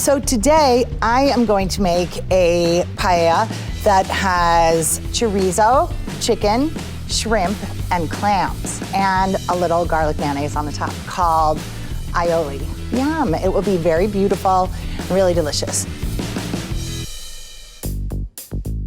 So today I am going to make a paella that has chorizo, chicken, shrimp, and clams, and a little garlic mayonnaise on the top called aioli. Yum, it will be very beautiful, really delicious.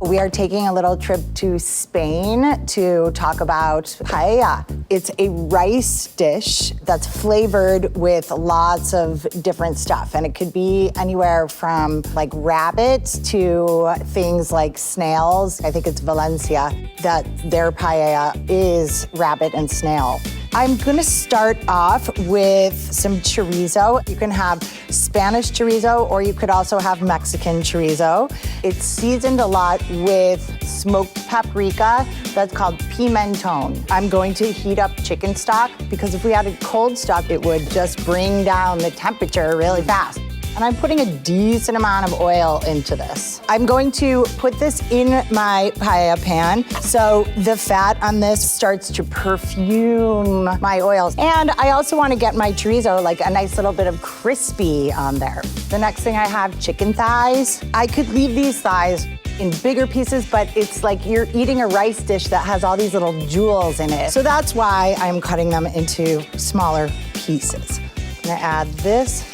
We are taking a little trip to Spain to talk about paella. It's a rice dish that's flavored with lots of different stuff. And it could be anywhere from like rabbit to things like snails. I think it's Valencia that their paella is rabbit and snail. I'm gonna start off with some chorizo. You can have Spanish chorizo, or you could also have Mexican chorizo. It's seasoned a lot with smoked paprika that's called pimenton. I'm going to heat up chicken stock because if we added cold stock, it would just bring down the temperature really fast. And I'm putting a decent amount of oil into this. I'm going to put this in my paella pan so the fat on this starts to perfume my oils. And I also want to get my chorizo like a nice little bit of crispy on there. The next thing I have chicken thighs. I could leave these thighs in bigger pieces, but it's like you're eating a rice dish that has all these little jewels in it. So that's why I'm cutting them into smaller pieces. I'm gonna add this.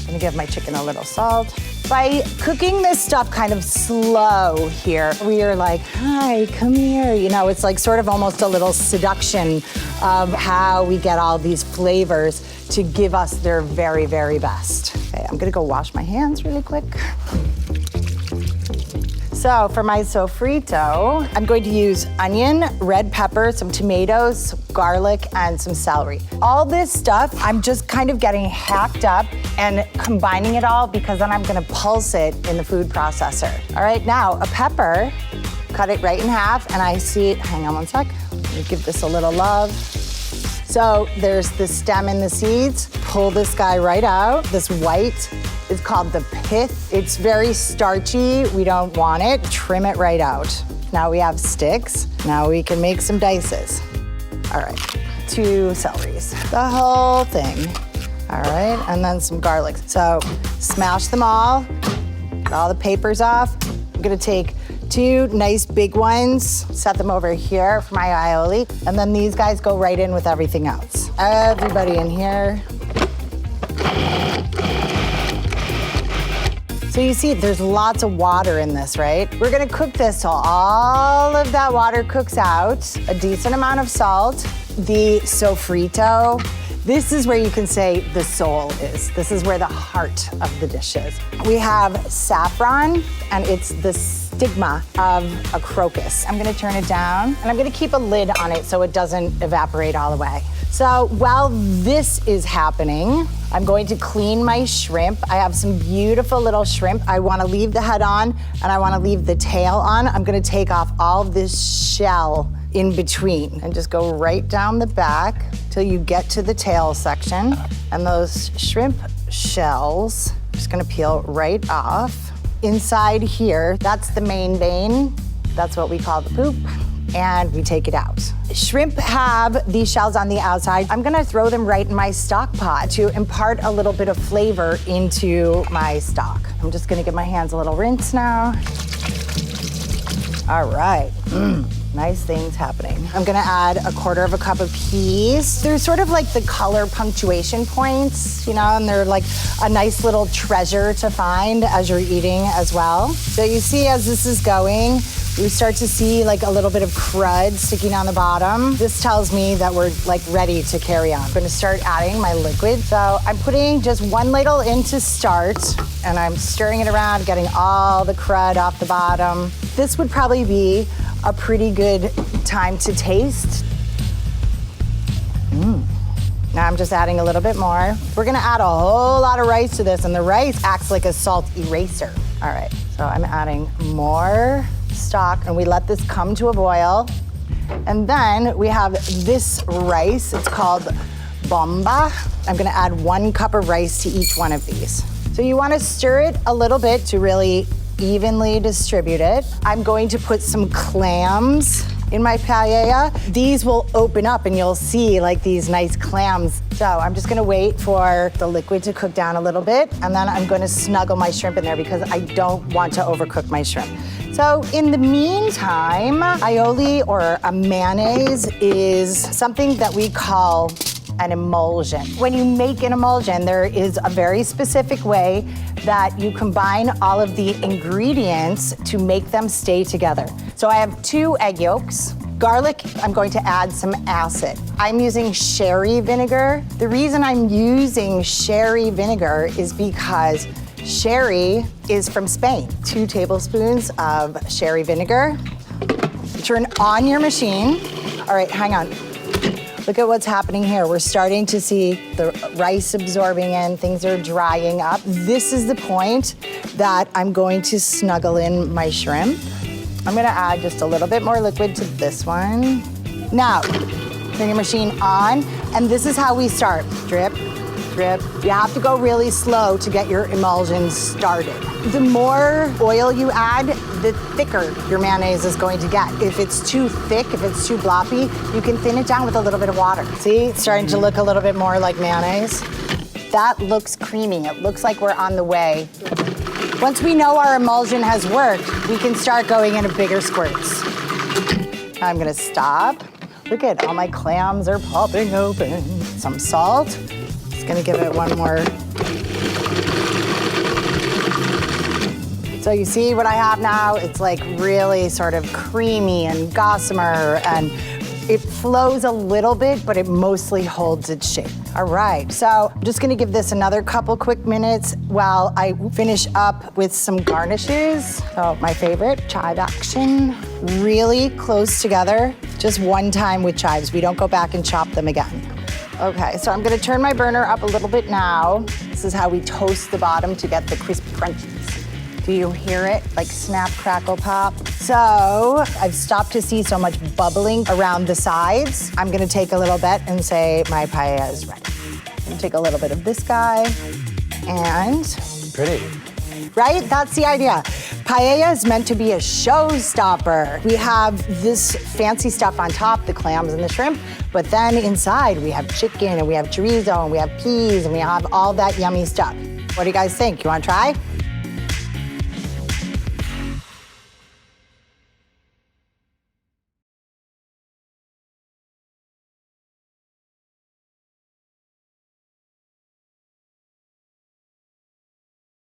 I'm gonna give my chicken a little salt. By cooking this stuff kind of slow here, we are like, hi, come here. You know, it's like sort of almost a little seduction of how we get all these flavors to give us their very, very best. Okay, I'm gonna go wash my hands really quick. So for my sofrito, I'm going to use onion, red pepper, some tomatoes, garlic, and some celery. All this stuff, I'm just kind of getting hacked up and combining it all because then I'm gonna pulse it in the food processor. All right, now a pepper, cut it right in half, and I see, hang on one sec, let me give this a little love. So there's the stem and the seeds. Pull this guy right out. This white is called the pith. It's very starchy. We don't want it. Trim it right out. Now we have sticks. Now we can make some dices. All right, 2 celeries. The whole thing. All right, and then some garlic. So smash them all. Get all the papers off. I'm gonna take 2 nice big ones, set them over here for my aioli, and then these guys go right in with everything else. Everybody in here. So you see, there's lots of water in this, right? We're gonna cook this till all of that water cooks out, a decent amount of salt, the sofrito. This is where you can say the soul is. This is where the heart of the dish is. We have saffron, and it's the stigma of a crocus. I'm gonna turn it down, and I'm gonna keep a lid on it so it doesn't evaporate all the way. So while this is happening, I'm going to clean my shrimp. I have some beautiful little shrimp. I wanna leave the head on, and I wanna leave the tail on. I'm gonna take off all this shell in between and just go right down the back till you get to the tail section. And those shrimp shells, I'm just gonna peel right off. Inside here, that's the main vein. That's what we call the poop. And we take it out. Shrimp have these shells on the outside. I'm gonna throw them right in my stock pot to impart a little bit of flavor into my stock. I'm just gonna give my hands a little rinse now. All right. Nice things happening. I'm gonna add a 1/4 cup of peas. They're sort of like the color punctuation points, you know, and they're like a nice little treasure to find as you're eating as well. So you see as this is going, we start to see like a little bit of crud sticking on the bottom. This tells me that we're like ready to carry on. I'm gonna start adding my liquid. So I'm putting just 1 ladle in to start, and I'm stirring it around, getting all the crud off the bottom. This would probably be a pretty good time to taste. Now I'm just adding a little bit more. We're gonna add a whole lot of rice to this, and the rice acts like a salt eraser. All right, so I'm adding more stock, and we let this come to a boil. And then we have this rice, it's called BOMBA. I'm gonna add 1 cup of rice to each one of these. So you wanna stir it a little bit to really evenly distribute it. I'm going to put some clams in my paella, these will open up and you'll see like these nice clams. So I'm just gonna wait for the liquid to cook down a little bit, and then I'm gonna snuggle my shrimp in there because I don't want to overcook my shrimp. So in the meantime, aioli or a mayonnaise is something that we call an emulsion. When you make an emulsion, there is a very specific way that you combine all of the ingredients to make them stay together. So I have 2 egg yolks. Garlic, I'm going to add some acid. I'm using sherry vinegar. The reason I'm using sherry vinegar is because sherry is from Spain. 2 tablespoons of sherry vinegar. Turn on your machine. All right, hang on. Look at what's happening here. We're starting to see the rice absorbing in, things are drying up. This is the point that I'm going to snuggle in my shrimp. I'm gonna add just a little bit more liquid to this one. Now, turn your machine on, and this is how we start. Drip, drip. You have to go really slow to get your emulsion started. The more oil you add, the thicker your mayonnaise is going to get. If it's too thick, if it's too bloppy, you can thin it down with a little bit of water. See, it's starting to look a little bit more like mayonnaise. That looks creamy. It looks like we're on the way. Once we know our emulsion has worked, we can start going into bigger squirts. I'm gonna stop. Look at all my clams are popping open. Some salt. Just gonna give it one more. So you see what I have now? It's like really sort of creamy and gossamer, and it flows a little bit, but it mostly holds its shape. All right, so I'm just gonna give this another couple quick minutes while I finish up with some garnishes. So my favorite, chive action, really close together. Just one time with chives. We don't go back and chop them again. Okay, so I'm gonna turn my burner up a little bit now. This is how we toast the bottom to get the crispy crunchies. Do you hear it? Like snap, crackle, pop. So I've stopped to see so much bubbling around the sides. I'm gonna take a little bit and say my paella is ready. I'm gonna take a little bit of this guy and... Pretty. Right? That's the idea. Paella is meant to be a showstopper. We have this fancy stuff on top, the clams and the shrimp, but then inside we have chicken and we have chorizo and we have peas and we have all that yummy stuff. What do you guys think? You wanna try?